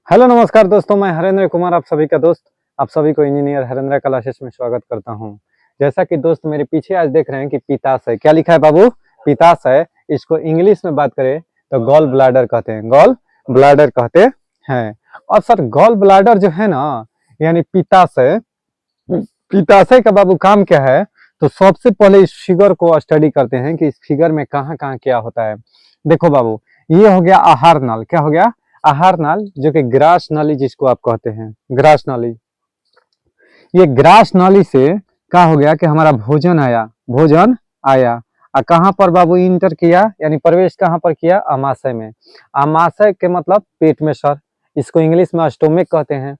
Hello नमस्कार दोस्तों, मैं हरेंद्र कुमार आप सभी का दोस्त। आप सभी को इंजीनियर हरेंद्र क्लासेस में स्वागत करता हूं। जैसा कि दोस्त मेरे पीछे आज देख रहे हैं कि पित्ताशय क्या लिखा है बाबू, पित्ताशय। इसको इंग्लिश में बात करें तो गॉल ब्लैडर कहते हैं, गॉल ब्लैडर कहते हैं। और सर गॉल ब्लैडर जो है ना, यानी पित्ताशय, पित्ताशय का बाबू काम क्या है? तो सबसे पहले इस फिगर को स्टडी करते हैं कि इस फिगर में कहाँ कहाँ क्या होता है। देखो बाबू, ये हो गया आहार नाल। क्या हो गया? आहार नाल, जो कि ग्रास नाली जिसको आप कहते हैं, ग्रास नाली। ये ग्रास नाली से क्या हो गया कि हमारा भोजन आया, भोजन आया। और कहाँ पर बाबू इंटर किया, यानी प्रवेश कहाँ पर किया? आमाशय में। आमाशय के मतलब पेट में सर, इसको इंग्लिश में स्टोमिक कहते हैं।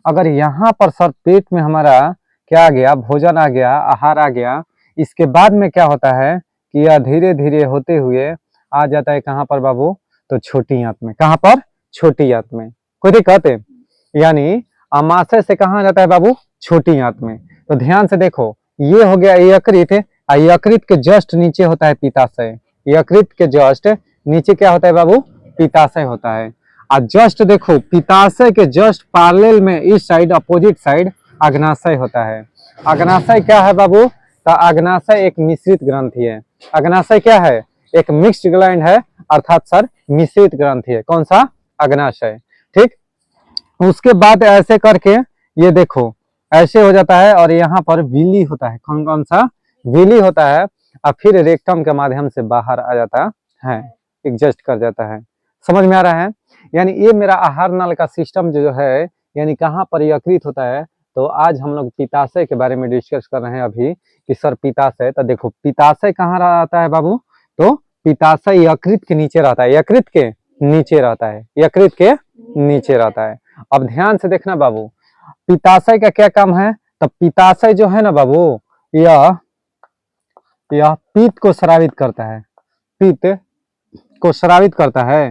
अगर यहाँ पर सर पेट में हमारा क्या आ गया, भोजन आ गया, आहार आ गया, इसके बाद में क्या होता है कि यह धीरे धीरे होते हुए आ जाता है कहाँ पर बाबू? तो छोटी आंत में। कहाँ पर? छोटी आंत में। कोई दिक्कत है? यानी आमाशय से कहाँ जाता है बाबू? छोटी आंत में। तो ध्यान से देखो, ये हो गया यकृत, और यकृत के जस्ट नीचे होता है पित्ताशय। यकृत के जस्ट नीचे क्या होता है बाबू? पित्ताशय होता है। और जस्ट देखो, पित्ताशय के जस्ट पैरेलल में इस साइड, अपोजिट साइड अग्नाशय होता है। अग्नाशय क्या है बाबू? तो अग्नाशय एक मिश्रित ग्रंथि है। अग्नाशय क्या है? एक मिक्स्ड ग्लैंड है, अर्थात सर मिश्रित ग्रंथि है। कौन सा? अग्नाशय। ठीक। उसके बाद ऐसे करके ये देखो ऐसे हो जाता है, और यहाँ पर विली होता है। कौन कौन सा? विली होता है। और फिर रेक्टम के माध्यम से बाहर आ जाता है, एग्जस्ट कर जाता है। समझ में आ रहा है? यानी ये मेरा आहार नाल का सिस्टम जो है, यानी कहाँ पर यकृत होता है। तो आज हम लोग पित्ताशय के बारे में डिस्कस कर रहे हैं अभी कि सर पित्ताशय। तो देखो पित्ताशय कहाँ रहता है बाबू? तो पित्ताशय यकृत के नीचे रहता है, यकृत के नीचे रहता है, यकृत के नीचे रहता है। अब ध्यान से देखना बाबू, पित्ताशय का क्या काम है? तो पित्ताशय जो है ना बाबू, यह पित्त को स्रावित करता है। पित्त को स्रावित करता है।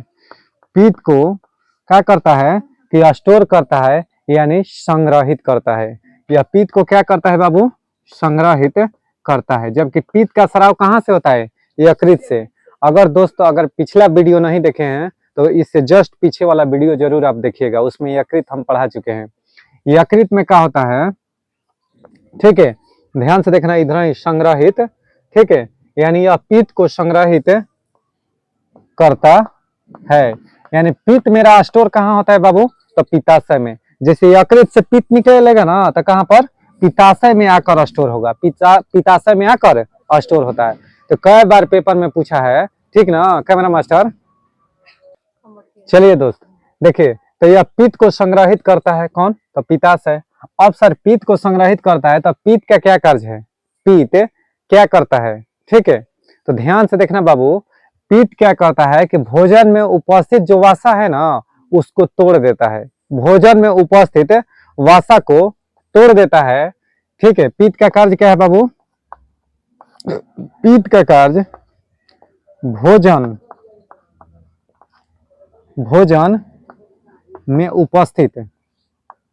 पित्त को क्या करता है कि स्टोर करता है, यानी संग्रहित करता है। यह पित्त को क्या करता है बाबू? संग्रहित करता है। जबकि पित्त का स्राव कहाँ से होता है? यकृत से। अगर दोस्तों अगर पिछला वीडियो नहीं देखे हैं तो इससे जस्ट पीछे वाला वीडियो जरूर आप देखिएगा, उसमें यकृत हम पढ़ा चुके हैं। यकृत में क्या होता है, ठीक है, ध्यान से देखना, इधर ही संग्रहित, ठीक है, यानी यह पित्त को संग्रहित करता है। यानी पित्त मेरा स्टोर कहाँ होता है बाबू? तो पित्ताशय में। जैसे यकृत से पित्त निकलेगा ना, तो कहाँ पर? पित्ताशय में आकर स्टोर होगा, पित्ताशय में आकर स्टोर होता है। तो कई बार पेपर में पूछा है, ठीक ना कैमरा मास्टर? चलिए दोस्त देखिए, तो यह पित्त को संग्रहित करता है कौन? तो पित्ताशय। अब सर पित्त को संग्रहित करता है तो पित्त का क्या कार्य है? पित्त क्या करता है? ठीक है, तो ध्यान से देखना बाबू, पित्त क्या करता है कि भोजन में उपस्थित जो वसा है ना, उसको तोड़ देता है। भोजन में उपस्थित वसा को तोड़ देता है। ठीक है, पित्त का कार्य क्या है बाबू? पित्त का कार्य भोजन, भोजन में उपस्थित,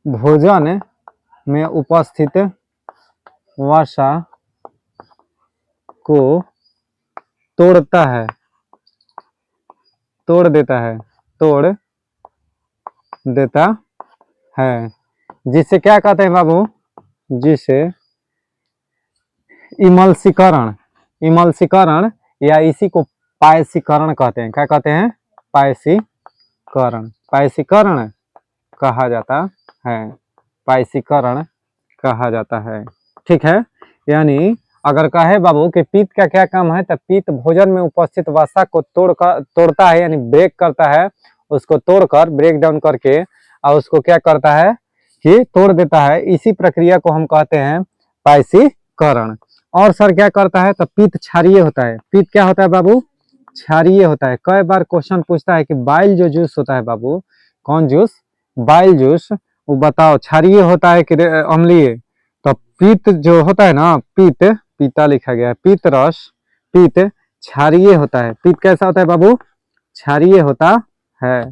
भोजन में उपस्थित वसा को तोड़ता है, तोड़ देता है, तोड़ देता है। जिसे क्या कहते हैं बाबू? जिसे इमल्सीकरण, इमल्सीकरण, या इसी को पायसीकरण कहते हैं। क्या कहते हैं? पायसीकरण, पायसीकरण कहा जाता है, पायसीकरण कहा जाता है। ठीक है, यानी अगर कहे बाबू कि पित्त का क्या काम है, तो पित्त भोजन में उपस्थित वसा को तोड़ता है, यानी ब्रेक करता है, उसको तोड़कर ब्रेक डाउन करके और उसको क्या करता है कि तोड़ देता है। इसी प्रक्रिया को हम कहते हैं पायसीकरण। और सर क्या करता है? तो पित्त क्षारीय होता है। पित्त क्या होता है बाबू? क्षारीय होता है। कई बार क्वेश्चन पूछता है कि बाइल जो जूस होता है बाबू, कौन जूस? बाइल जूस, वो बताओ क्षारीय होता है कि अम्लीय? तो पित्त जो होता है ना, पित्त, पीता लिखा गया है, पित्त रस, पित्त क्षारीय होता है। पित्त कैसा होता है बाबू? क्षारीय होता है।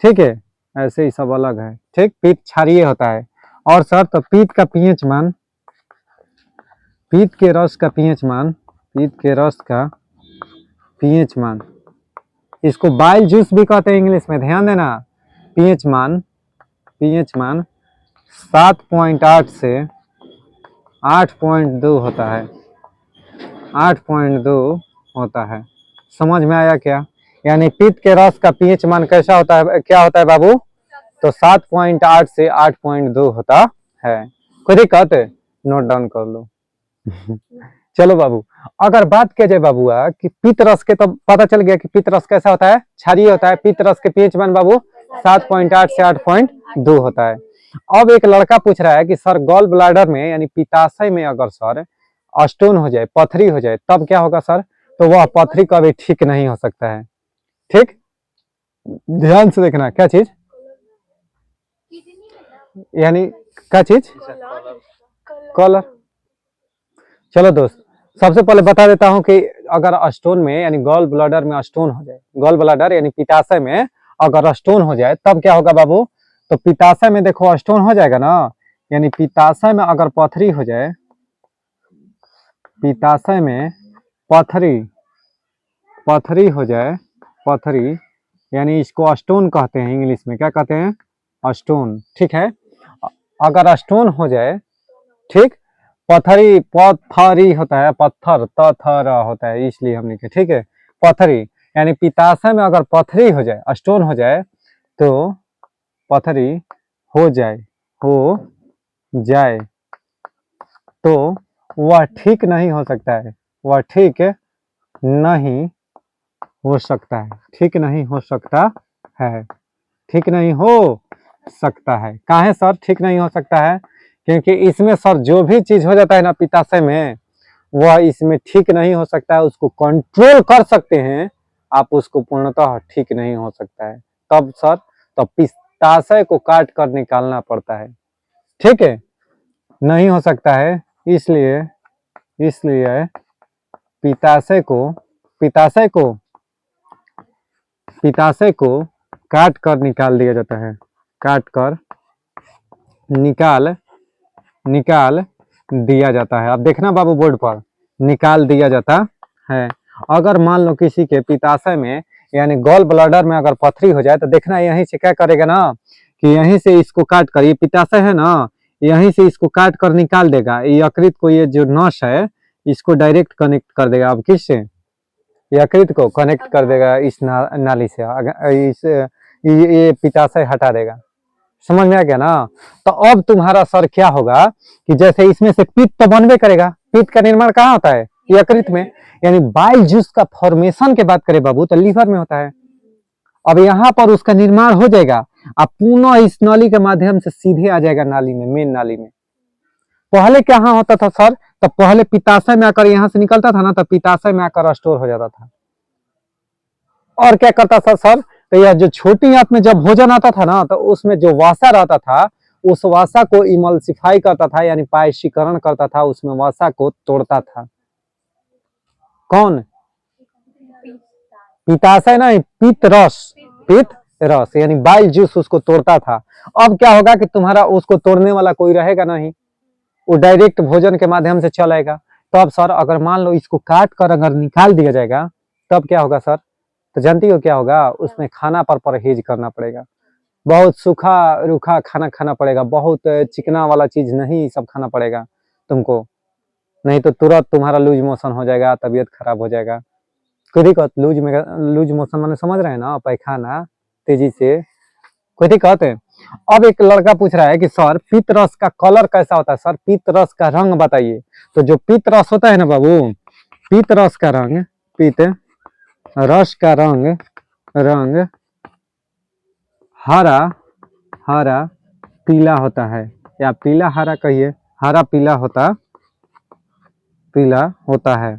ठीक है, ऐसे ही सब अलग है। ठीक, पित्त क्षारीय होता है। और सर तो पित्त का पीएच मान, पित्त के रस का पीएच मान, पित्त के रस का पीएच मान, इसको बाइल जूस भी कहते हैं इंग्लिश में, ध्यान देना। पीएच मान पीएच मान 7.8 से 8.2 होता है, 8.2 होता है। समझ में आया क्या? यानी पित्त के रस का पीएच मान कैसा होता है, क्या होता है बाबू? तो 7.8 से 8.2 होता है। कोई दिक्कत? नोट डाउन कर लो। चलो बाबू, अगर बात किया जाए बाबूआ कि पित्त रस के, तो पता चल गया कि पित्त रस कैसा होता है, क्षारीय होता है। पित्त रस के पीएच मान बाबू 7.8 से 8.2 होता है। अब एक लड़का पूछ रहा है कि सर गॉल ब्लैडर में यानी पित्ताशय में अगर सर स्टोन हो जाए, पथरी हो जाए, तब क्या होगा सर? तो वह पथरी कभी ठीक नहीं हो सकता है। ठीक, ध्यान से देखना। क्या चीज? यानी क्या चीज? कॉलर। चलो दोस्त, सबसे पहले बता देता हूं कि अगर स्टोन में यानी गॉल ब्लैडर में स्टोन हो जाए, गॉल ब्लैडर यानी पित्ताशय में अगर स्टोन हो जाए, तब क्या होगा बाबू? तो पित्ताशय में देखो स्टोन हो जाएगा ना, यानी पित्ताशय में अगर पथरी हो जाए, पित्ताशय में पथरी हो जाए, पथरी यानी इसको स्टोन कहते हैं, इंग्लिश में क्या कहते हैं? स्टोन। ठीक है, अगर स्टोन हो जाए, ठीक, पथरी होता है, पत्थर तथर होता है, इसलिए हम लिखे। ठीक है, पथरी यानी पित्ताशय में अगर पथरी हो जाए, स्टोन हो जाए, तो पथरी हो जाए तो वह ठीक नहीं हो सकता है, वह ठीक नहीं हो सकता है, ठीक नहीं हो सकता है, ठीक नहीं हो सकता है। काहे सर ठीक नहीं हो सकता है? क्योंकि इसमें सर जो भी चीज हो जाता है ना पित्ताशय में, वह इसमें ठीक नहीं हो सकता है। उसको कंट्रोल कर सकते हैं आप, उसको पूर्णतः ठीक नहीं हो सकता है। तब सर, तो पित्ताशय को काट कर निकालना पड़ता है। ठीक है, नहीं हो सकता है, इसलिए पित्ताशय को काट कर निकाल दिया जाता है, काट कर निकाल दिया जाता है। अब देखना बाबू बोर्ड पर, निकाल दिया जाता है। अगर मान लो किसी के पित्ताशय में यानी गॉल ब्लैडर में अगर पथरी हो जाए, तो देखना यहीं से क्या करेगा ना, कि यहीं से इसको काट कर, ये पित्ताशय है ना, यहीं से इसको काट कर निकाल देगा। यकृत को, ये जो नस है, इसको डायरेक्ट कनेक्ट कर देगा। अब किससे? यकृत को कनेक्ट कर देगा इस नाली से, इस ये पित्ताशय हटा देगा। समझ में आ गया ना? तो अब तुम्हारा सर क्या होगा कि जैसे इसमें से पित्त तो बनबे करेगा, पित्त का निर्माण कहाँ होता है? यकृत में। यानी बाइल जूस का फॉर्मेशन की बात करें बाबू, तो लीवर में होता है। अब यहाँ पर उसका निर्माण हो जाएगा, अब पुनः इस नाली के माध्यम से सीधे आ जाएगा नाली में, मेन नाली में। पहले क्या होता था सर? तो पहले पित्ताशय में आकर यहाँ से निकलता था ना, तो पित्ताशय में आकर स्टोर हो जाता था। और क्या करता था सर? तो यह जो छोटी आंत में जब भोजन आता था ना, तो उसमें जो वसा रहता था, उस वसा को इमल्सिफाई करता था, यानी पायशीकरण करता था, उसमें वसा को तोड़ता था। कौन? पित्ताशय नहीं, पित्त रस यानी बाइल जूस उसको तोड़ता था। अब क्या होगा कि तुम्हारा उसको तोड़ने वाला कोई रहेगा नहीं, वो डायरेक्ट भोजन के माध्यम से चलेगा। तो अब सर अगर मान लो इसको काट कर अगर निकाल दिया जाएगा, तब क्या होगा सर? तो जानती हो क्या होगा? उसमें खाना पर परहेज करना पड़ेगा, बहुत सूखा रूखा खाना खाना पड़ेगा, बहुत चिकना वाला चीज नहीं सब खाना पड़ेगा तुमको, नहीं तो तुरंत तुम्हारा लूज मोशन हो जाएगा, तबीयत खराब हो जाएगा। कोई दिक्कत? लूज मोशन माने समझ रहे हैं ना, पैखाना तेजी से, कोई दिक्कत है? अब एक लड़का पूछ रहा है कि सर पित्त रस का कलर कैसा होता है? सर पित्त रस का रंग बताइए। तो जो पित्त रस होता है ना बाबू, पित्त रस का रंग, पित्त रस का रंग हरा पीला होता है, या पीला हरा कहिए, हरा पीला होता है।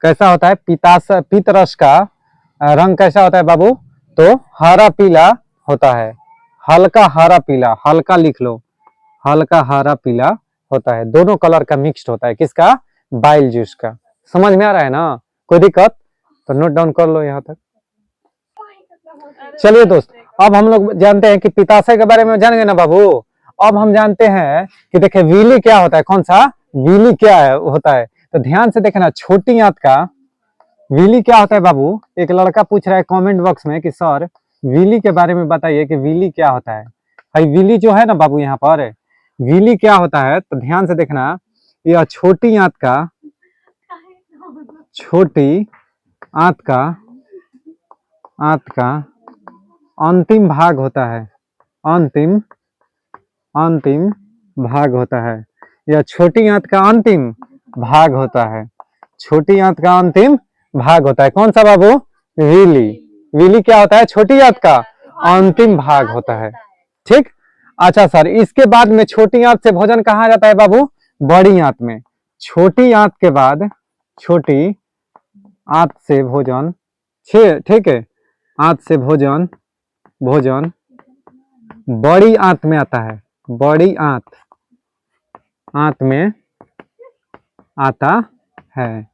कैसा होता है? पित्त रस का रंग कैसा होता है बाबू? तो हरा पीला होता है, हल्का हरा पीला, हल्का लिख लो, हल्का हरा पीला होता है। दोनों कलर का मिक्स्ड होता है। किसका? बाइल जूस का। समझ में आ रहा है ना? कोई दिक्कत? तो नोट डाउन कर लो यहाँ तक। चलिए दोस्त, अब हम लोग जानते हैं कि पित्ताशय के बारे में जान गए ना बाबू। अब हम जानते हैं कि देखिए विली क्या होता है। कौन सा? विली क्या है होता है? तो ध्यान से देखना, छोटी आंत का विली क्या होता है बाबू। एक लड़का पूछ रहा है कमेंट बॉक्स में कि सर विली के बारे में बताइए कि विली क्या होता है। भाई विली जो है ना बाबू यहाँ पर, विली क्या होता है तो ध्यान से देखना। यह छोटी आंत का, छोटी आंत का, आंत का अंतिम भाग होता है। अंतिम, अंतिम भाग होता है। यह छोटी आंत का अंतिम भाग होता है। छोटी आंत का अंतिम भाग होता है। कौन सा बाबू? विली। विली क्या होता है? छोटी आंत का अंतिम भाग होता है। ठीक। अच्छा सर, इसके बाद में छोटी आंत से भोजन कहाँ जाता है बाबू? बड़ी आंत में। छोटी आंत के बाद, छोटी आंत से भोजन, ठीक है, आंत से भोजन, भोजन बड़ी आंत में आता है। बड़ी आंत, आंत में आता है।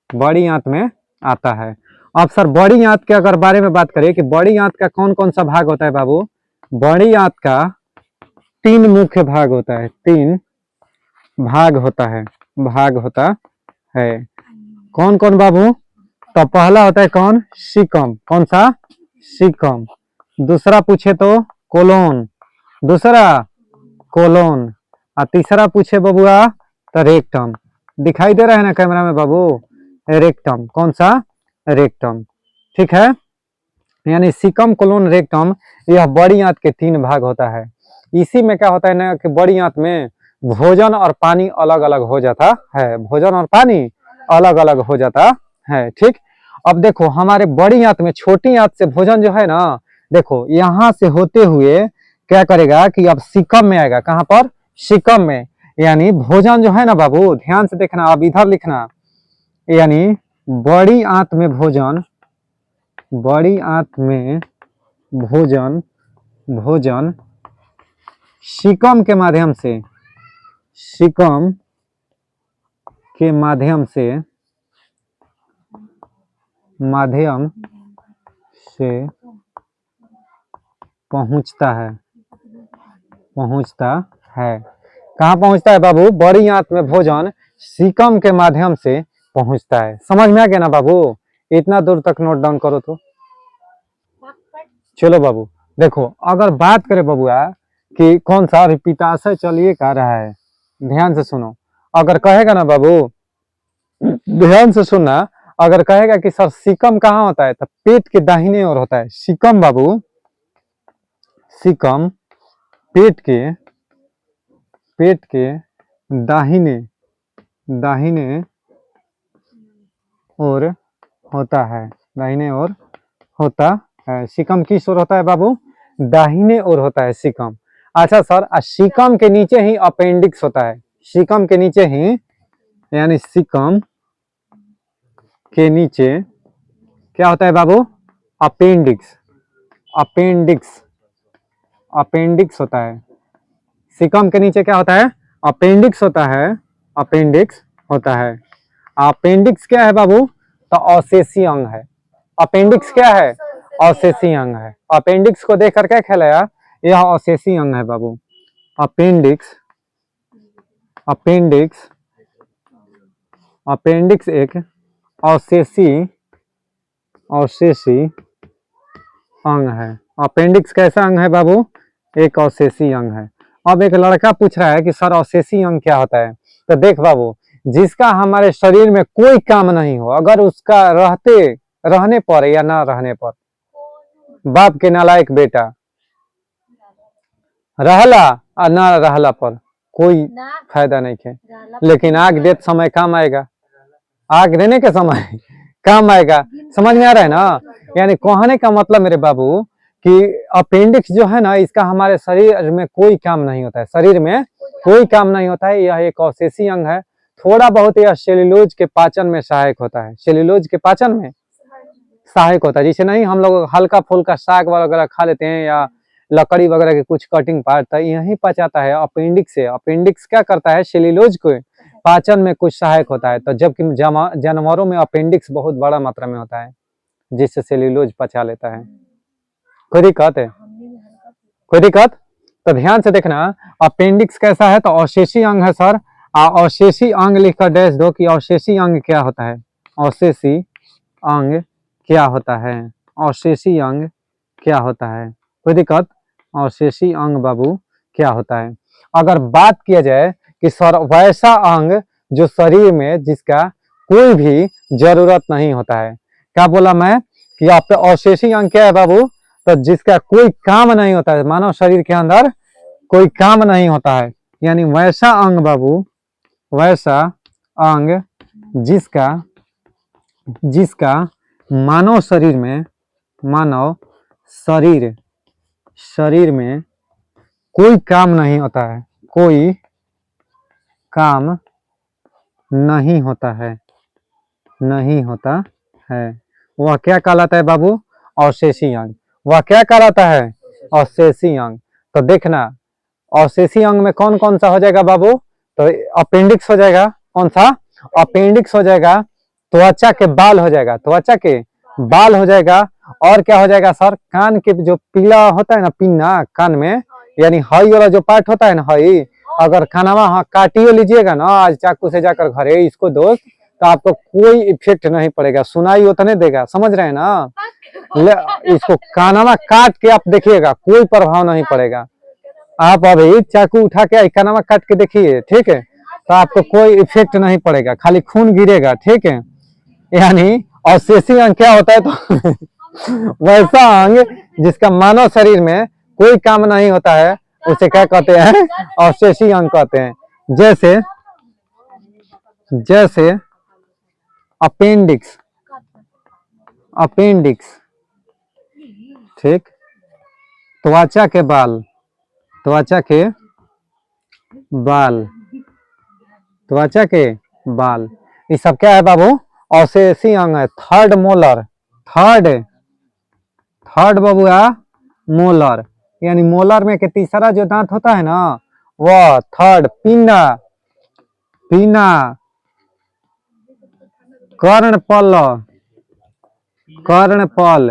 बड़ी आंत में आता है। अब सर बड़ी आंत के अगर बारे में बात करें कि बड़ी आंत का कौन कौन सा भाग होता है बाबू? बड़ी आंत का 3 मुख्य भाग होता है। 3 भाग होता है, भाग होता है। कौन कौन बाबू? तो पहला होता है कौन? सीकम। कौन सा? सीकम। दूसरा पूछे तो कोलोन। दूसरा कोलोन। और तीसरा पूछे बबुआ तो रेक्टम। दिखाई दे रहा है ना कैमरा में बाबू? रेक्टम। कौन सा? रेक्टम। ठीक है, यानी सीकम, कोलोन, रेक्टम, यह बड़ी आंत के 3 भाग होता है। इसी में क्या होता है ना कि बड़ी आंत में भोजन और पानी अलग अलग हो जाता है। भोजन और पानी अलग अलग हो जाता है। ठीक। अब देखो हमारे बड़ी आंत में छोटी आंत से भोजन जो है ना, देखो यहाँ से होते हुए क्या करेगा कि अब सीकम में आएगा। कहाँ पर? सीकम में। यानी भोजन जो है ना बाबू, ध्यान से देखना, अब इधर लिखना, यानी बड़ी आंत में भोजन, बड़ी आंत में भोजन, भोजन सीकम के माध्यम से, सीकम के माध्यम से, माध्यम से पहुंचता है, पहुंचता है। कहाँ पहुंचता है बाबू? बड़ी आंत में भोजन सीकम के माध्यम से पहुंचता है। समझ में आ गया ना बाबू? इतना दूर तक नोट डाउन करो तो। चलो बाबू देखो, अगर बात करें बबुआ कि कौन सा अभी पिताशय चलिए कह रहा है, ध्यान से सुनो। अगर कहेगा ना बाबू, ध्यान से सुनना, अगर कहेगा कि सर सीकम कहाँ होता है तो पेट के दाहिने ओर होता है। सीकम बाबू, सीकम पेट के, पेट के दाहिने, दाहिने ओर होता है। दाहिने ओर होता है। सीकम किस ओर होता है बाबू? दाहिने ओर होता है सीकम। अच्छा सर, सीकम के नीचे ही अपेंडिक्स होता है। सीकम के नीचे ही, यानी सीकम के नीचे क्या होता है बाबू? अपेंडिक्स। अपेंडिक्स, अपेंडिक्स होता है। सीकम के नीचे क्या होता है? अपेंडिक्स होता है। अपेंडिक्स होता है। अपेंडिक्स क्या है बाबू? तो अवशेषी अंग है। अपेंडिक्स क्या है? अवशेषी अंग है। अपेंडिक्स को देखकर क्या ख्याल, यह अवशेषी अंग है बाबू। अपेंडिक्स, अपेंडिक्स, अपेंडिक्स एक अवशेषी, अवशेषी अंग है। अपेंडिक्स कैसा अंग है बाबू? एक अवशेषी अंग है। अब एक लड़का पूछ रहा है कि सर अवशेषी अंग क्या होता है? तो देख बाबू, जिसका हमारे शरीर में कोई काम नहीं हो, अगर उसका रहने पर या ना रहने पर, बाप के नालायक बेटा, रहला और ना रहला पर कोई फायदा नहीं है, लेकिन आग देते समय काम आएगा। आग देने के समय काम आएगा। समझ में आ रहा है ना? यानी कहने का मतलब मेरे बाबू कि अपेंडिक्स जो है ना, इसका हमारे शरीर में कोई काम नहीं होता है। शरीर में कोई काम नहीं होता है। यह एक अवशेषी अंग है। थोड़ा बहुत यह सेल्यूलोज के पाचन में सहायक होता है। सेल्यूलोज के पाचन में सहायक होता है। जैसे नहीं हम लोग हल्का फुल्का साग वगैरह खा लेते हैं या लकड़ी वगैरह के कुछ कटिंग पार्ट, तो यही पचाता है अपेंडिक्स से। अपेंडिक्स क्या करता है? सेल्यूलोज को पाचन में कुछ सहायक होता है। तो जबकि जानवरों में अपेंडिक्स बहुत बड़ा मात्रा में होता है, जिससे सेल्यूलोज पचा लेता है। कोई दिक्कत है? कोई दिक्कत? तो ध्यान से देखना, अपेंडिक्स कैसा है? तो अवशेषी अंग है सर। अवशेषी अंग लिखकर डैश दो कि अवशेषी अंग क्या होता है। अवशेषी अंग क्या होता है? अवशेषी अंग क्या होता है? कोई दिक्कत? अवशेषी अंग बाबू क्या होता है? अगर बात किया जाए कि सर वैसा अंग जो शरीर में जिसका कोई भी जरूरत नहीं होता है, क्या बोला मैं कि आपका अवशेषी अंग क्या है बाबू? तो जिसका कोई काम नहीं होता है, मानव शरीर के अंदर कोई काम नहीं होता है, यानी वैसा अंग बाबू, वैसा अंग जिसका जिसका मानव शरीर में, मानव शरीर शरीर में कोई काम नहीं होता है, कोई काम नहीं होता है, नहीं होता है, वह क्या कहलाता है बाबू? अवशेषी अंग। वह क्या कहलाता है? अवशेषी अंग। तो देखना अवशेषी अंग में कौन कौन सा हो जाएगा बाबू? तो अपेंडिक्स हो जाएगा। कौन सा? अपेंडिक्स हो जाएगा। त्वचा के बाल हो जाएगा, त्वचा के बाल हो जाएगा। और क्या हो जाएगा सर? कान के जो पीला होता है ना, पिन्ना कान में, यानी हई वाला जो पार्ट होता है ना, हई, अगर खानावा हाँ काटियो लीजिएगा ना आज चाकू से जाकर घरे इसको दोस्त, तो आपको कोई इफेक्ट नहीं पड़ेगा, सुनाई उतने देगा, समझ रहे हैं ना? इसको कानावा काट के आप देखिएगा, कोई प्रभाव नहीं पड़ेगा। आप अभी चाकू उठा के कानावा काट के देखिए, ठीक है, तो आपको कोई इफेक्ट नहीं पड़ेगा, खाली खून गिरेगा, ठीक है। यानी अवशेषी अंग क्या होता है? तो वैसा अंग जिसका मानव शरीर में कोई काम नहीं होता है, उसे क्या कहते हैं? अवशेषी अंग कहते हैं। जैसे जैसे अपेंडिक्स, अपेंडिक्स, ठीक, त्वचा के बाल, त्वचा के बाल, त्वचा के बाल, ये सब क्या है बाबू? अवशेषी अंग है। थर्ड मोलर, थर्ड थर्ड बाबूआ मोलर, यानी मोलर में के तीसरा जो दांत होता है ना, वह थर्ड पिन्ना, पिन्ना, कर्णपल, कर्णपल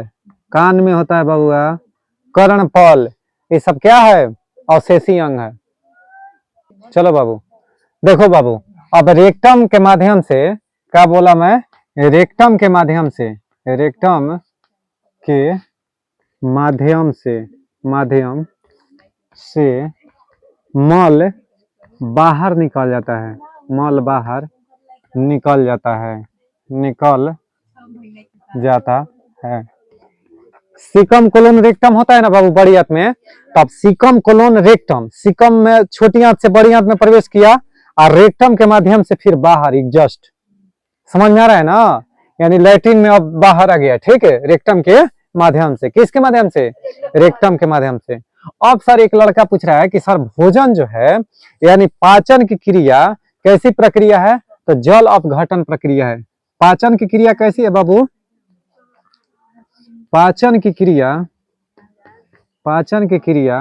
कान में होता है बाबूआ, कर्णपल, ये सब क्या है? अवशेषी अंग है। चलो बाबू देखो बाबू, अब रेक्टम के माध्यम से, क्या बोला मैं? रेक्टम के माध्यम से, रेक्टम के माध्यम से, माध्यम से मल बाहर निकल जाता है, मल बाहर निकल जाता है, निकल जाता है। सिकम कोलोन रेक्टम होता है ना बाबू बड़ी आंत में, तब सिकम कोलोन रेक्टम, सिकम में छोटी आंत से बड़ी आंत में प्रवेश किया और रेक्टम के माध्यम से फिर बाहर एग्जस्ट, समझ में आ रहा है ना? यानी लैट्रिन में अब बाहर आ गया, ठीक है, रेक्टम के माध्यम से। किसके माध्यम से? रेक्टम के माध्यम से। अब सर एक लड़का पूछ रहा है कि सर भोजन जो है, यानी पाचन की क्रिया कैसी प्रक्रिया है? तो जल अपघटन प्रक्रिया है। पाचन की क्रिया कैसी है बाबू? पाचन की क्रिया, पाचन की क्रिया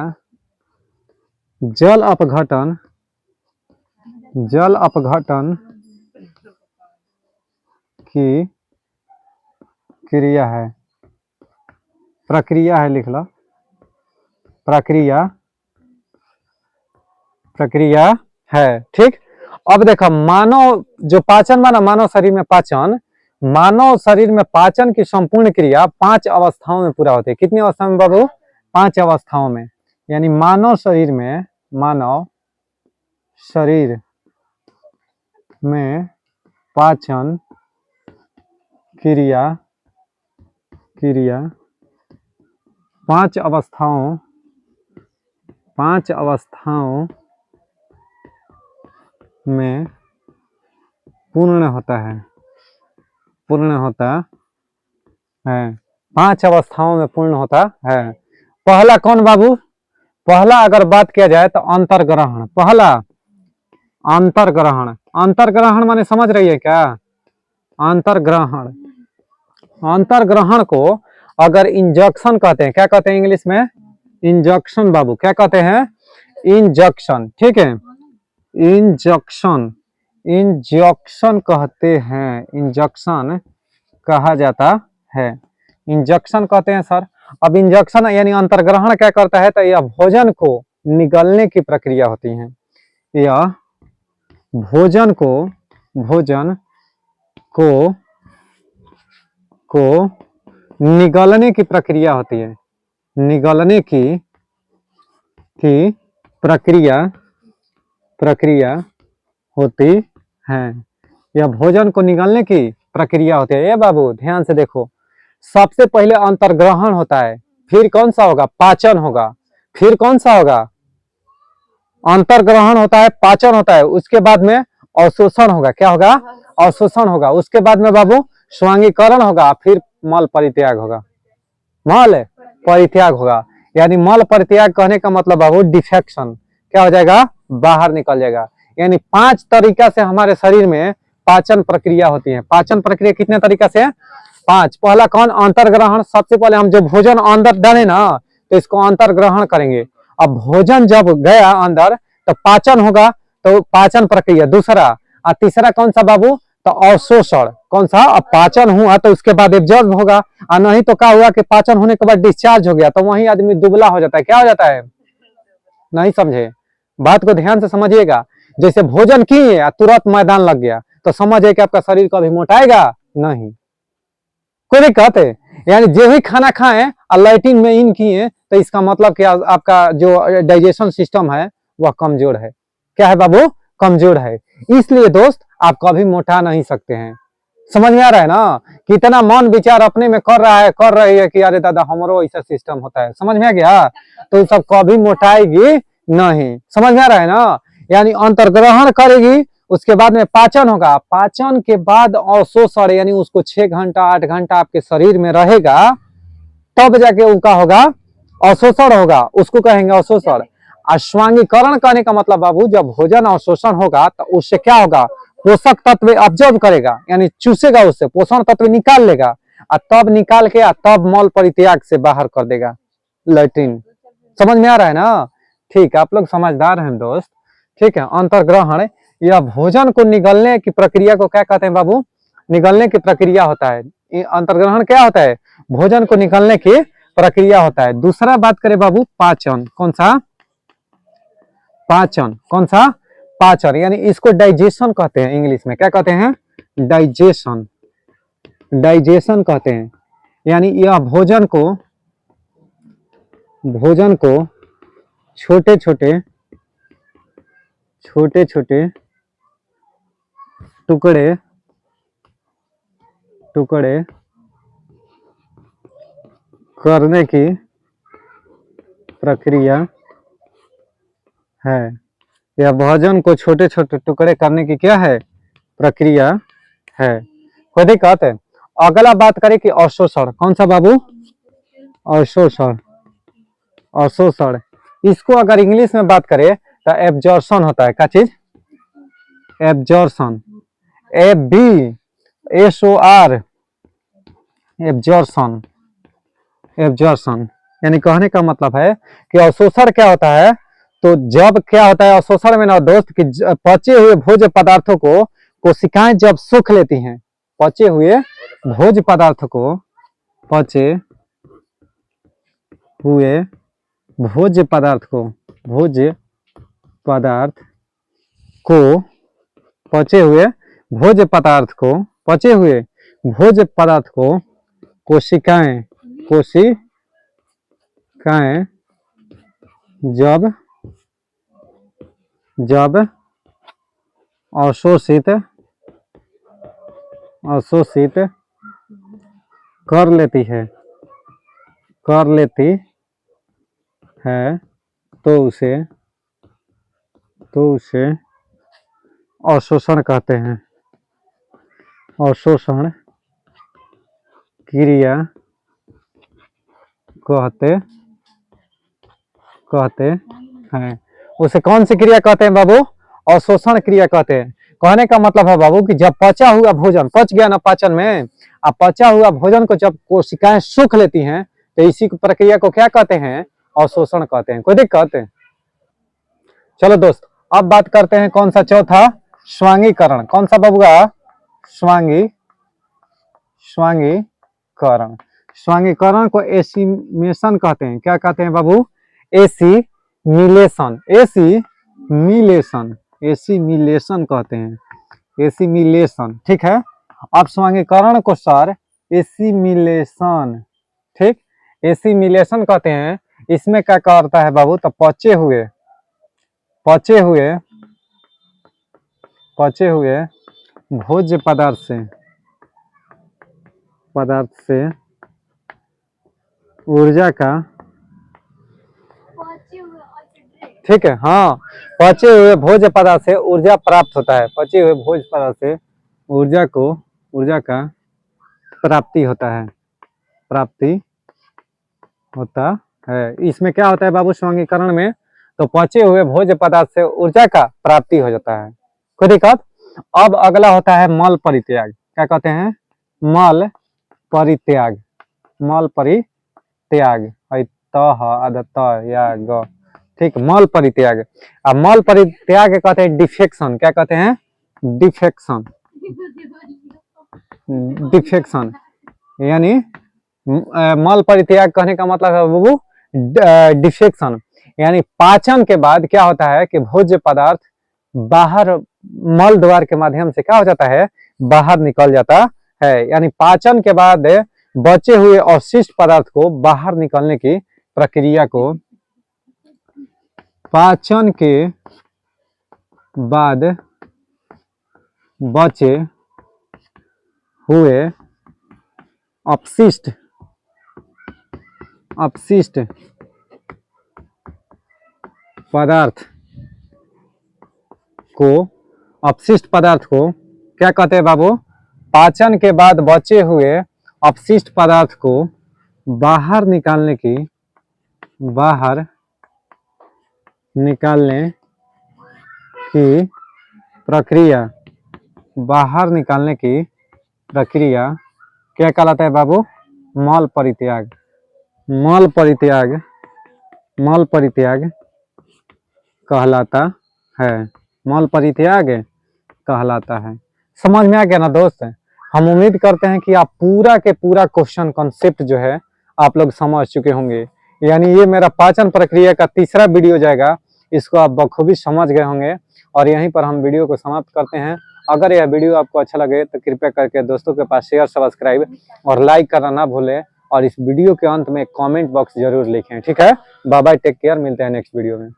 जल अपघटन, जल अपघटन की क्रिया है, प्रक्रिया है, लिख लो, प्रक्रिया, प्रक्रिया है, ठीक। अब देखो मानव जो पाचन माना, मानव शरीर में पाचन, मानव शरीर में पाचन की संपूर्ण क्रिया 5 अवस्थाओं में पूरा होती है। कितनी अवस्था में बाबू? 5 अवस्थाओं में। यानी मानव शरीर में, मानव शरीर में पाचन क्रिया, क्रिया 5 अवस्थाओं, 5 अवस्थाओं में पूर्ण होता है, पूर्ण होता है, 5 अवस्थाओं में पूर्ण होता है। पहला कौन बाबू? पहला अगर बात किया जाए तो अंतर्ग्रहण। पहला अंतर्ग्रहण, अंतर्ग्रहण माने समझ रही है क्या? अंतर्ग्रहण, अंतर्ग्रहण को अगर इंजेक्शन कहते हैं, क्या कहते हैं इंग्लिश में? इंजेक्शन बाबू, क्या कहते हैं? इंजेक्शन, ठीक है, इंजेक्शन, इंजेक्शन कहते हैं, इंजेक्शन कहा जाता है, इंजेक्शन कहते हैं सर। अब इंजेक्शन यानी अंतर्ग्रहण क्या करता है? तो यह भोजन को निगलने की प्रक्रिया होती है, यह भोजन को, भोजन को निगलने की प्रक्रिया होती है, निगलने की प्रक्रिया होती है। यह भोजन को निगलने की प्रक्रिया होती है। ये बाबू ध्यान से देखो, सबसे पहले अंतर्ग्रहण होता है, फिर कौन सा होगा, पाचन होगा, फिर कौन सा होगा, अंतर्ग्रहण होता है, पाचन होता है, उसके बाद में अवशोषण होगा। क्या होगा, अवशोषण होगा। उसके बाद में बाबू स्वांगीकरण होगा, फिर मल परित्याग होगा। मल परित्याग होगा, यानी मल परित्याग कहने का मतलब बाबू डिफेक्शन क्या हो जाएगा, बाहर निकल जाएगा। यानी 5 तरीका से हमारे शरीर में पाचन प्रक्रिया होती है। पाचन प्रक्रिया कितने तरीका से, 5। पहला कौन, अंतर्ग्रहण। सबसे पहले हम जो भोजन अंदर डाले ना, तो इसको अंतर्ग्रहण करेंगे। अब भोजन जब गया अंदर तो पाचन होगा, तो पाचन प्रक्रिया दूसरा। और तीसरा कौन सा बाबू, तो अवशोषण। कौन सा, अब पाचन हुआ तो उसके बाद एब्जॉर्ब होगा, और नहीं तो क्या हुआ कि पाचन होने के बाद डिस्चार्ज हो गया, तो वही आदमी दुबला हो जाता है। क्या हो जाता है, नहीं समझे, बात को ध्यान से समझिएगा। जैसे भोजन किए तुरंत मैदान लग गया, तो समझिए कि आपका शरीर कभी मोटाएगा नहीं, कोई दिक्कत है। यानी जो ही खाना खाएं और लैट्रिन में इन किए, तो इसका मतलब कि आपका जो डाइजेशन सिस्टम है वह कमजोर है। क्या है बाबू, कमजोर है। इसलिए दोस्त आप कभी मोटा नहीं सकते हैं। समझ में आ रहा है ना, कितना मन विचार अपने में कर रहा है, कर रही है कि अरे दादा हमारो ऐसा सिस्टम होता है। समझ में आ गया, तो सब कभी मोटाएगी नहीं। समझ में आ रहा है ना, यानी अंतर्ग्रहण करेगी, उसके बाद में पाचन होगा, पाचन के बाद अवशोषण, यानी उसको 6 घंटा 8 घंटा आपके शरीर में रहेगा, तब जाके उनका होगा अवशोषण होगा, उसको कहेंगे अवशोषण। अश्वांगीकरण करने का मतलब बाबू, जब भोजन अवशोषण होगा तो उससे क्या होगा, पोषक तत्व ऑब्जर्व करेगा, यानी चूसेगा, उससे पोषण तत्व निकाल लेगा, और तब निकाल के तब मल परित्याग से बाहर कर देगा, लैट्रिन। समझ में आ रहा है ना, ठीक है, आप लोग समझदार हैं दोस्त। ठीक है, अंतर्ग्रहण या भोजन को निगलने की प्रक्रिया को क्या कहते हैं बाबू, निगलने की प्रक्रिया होता है। अंतर्ग्रहण क्या होता है, भोजन को निगलने की प्रक्रिया होता है। दूसरा बात करें बाबू, पाचन। कौन सा, पाचन। कौन सा, पाचन, यानी इसको डाइजेशन कहते हैं, इंग्लिश में क्या कहते हैं, डाइजेशन। डाइजेशन कहते हैं, यानी यह भोजन को छोटे छोटे टुकड़े करने की प्रक्रिया है। यह भोजन को छोटे छोटे टुकड़े करने की क्या है, प्रक्रिया है। कोई दिक्कत है। अगला बात करें कि अवशोषण। कौन सा बाबू, अवशोषण। अवशोषण, इसको अगर इंग्लिश में बात करें तो एब्जॉर्शन होता है। क्या चीज, एब्जॉर्शन। ABSOR, absorption. एब्जॉर्शन यानी कहने का मतलब है कि अवशोषण क्या होता है, तो जब क्या होता है अवशोषण में ना दोस्त, कि पचे हुए भोज्य पदार्थों को कोशिकाएं जब सूख लेती हैं, पचे हुए भोज्य पदार्थ को, पचे हुए भोज्य पदार्थ को, भोज्य पदार्थ को, पचे हुए भोज्य पदार्थ को, पचे हुए भोज्य पदार्थ को कोशिकाएं जब अवशोषित कर लेती है तो उसे अवशोषण कहते हैं। अवशोषण क्रिया कहते हैं। उसे कौन सी क्रिया कहते हैं बाबू, अवशोषण क्रिया कहते हैं। कहने का मतलब है बाबू कि जब पचा हुआ भोजन पच गया ना पाचन में, अब पचा हुआ भोजन को जब कोशिकाएं सूख लेती हैं, तो इसी प्रक्रिया को क्या कहते हैं, अवशोषण कहते हैं। कोई दिक्कत है। चलो दोस्त, अब बात करते हैं कौन सा, चौथा, स्वांगीकरण। कौन सा बाबूगा, स्वांगीकरण। स्वांगीकरण को एसिमिलेशन कहते हैं। क्या कहते हैं बाबू, एसिमिलेशन। एसिमिलेशन कहते हैं, एसिमिलेशन। ठीक है, अब स्वांगीकरण को सर एसिमिलेशन, ठीक, एसिमिलेशन कहते हैं। इसमें क्या करता है बाबू, तो पचे हुए भोज्य पदार्थ से ऊर्जा का, ठीक है, हाँ, पचे हुए भोज्य पदार्थ से ऊर्जा प्राप्त होता है। पचे हुए भोज्य पदार्थ से ऊर्जा का प्राप्ति होता है। इसमें क्या होता है बाबू स्वर्गीकरण में, तो पचे हुए भोज्य पदार्थ से ऊर्जा का प्राप्ति हो जाता है। कोई दिक्कत। अब अगला होता है मल परित्याग। क्या कहते हैं, मल परित्याग। ठीक, मल परित्याग। अब मल परित्याग कहते हैं डिफेक्शन। क्या कहते हैं, डिफेक्शन यानी मल परित्याग कहने का मतलब है बाबू डिफेक्शन, यानी पाचन के बाद क्या होता है कि भोज्य पदार्थ बाहर मल द्वार के माध्यम से क्या हो जाता है, बाहर निकल जाता है। यानी पाचन के बाद बचे हुए अवशिष्ट पदार्थ को बाहर निकलने की प्रक्रिया को पाचन के बाद बचे हुए अपशिष्ट पदार्थ को क्या कहते हैं बाबू, पाचन के बाद बचे हुए अपशिष्ट पदार्थ को बाहर निकालने की प्रक्रिया क्या कहलाता है बाबू, मल परित्याग कहलाता है। समझ में आ गया ना दोस्त। हम उम्मीद करते हैं कि आप पूरा के पूरा क्वेश्चन कॉन्सेप्ट जो है आप लोग समझ चुके होंगे। यानी ये मेरा पाचन प्रक्रिया का तीसरा वीडियो जाएगा, इसको आप बखूबी समझ गए होंगे। और यहीं पर हम वीडियो को समाप्त करते हैं। अगर यह वीडियो आपको अच्छा लगे तो कृपया करके दोस्तों के पास शेयर, सब्सक्राइब और लाइक करना ना भूलें। और इस वीडियो के अंत में कमेंट बॉक्स जरूर लिखें। ठीक है, बाय बाय, टेक केयर, मिलते हैं नेक्स्ट वीडियो में।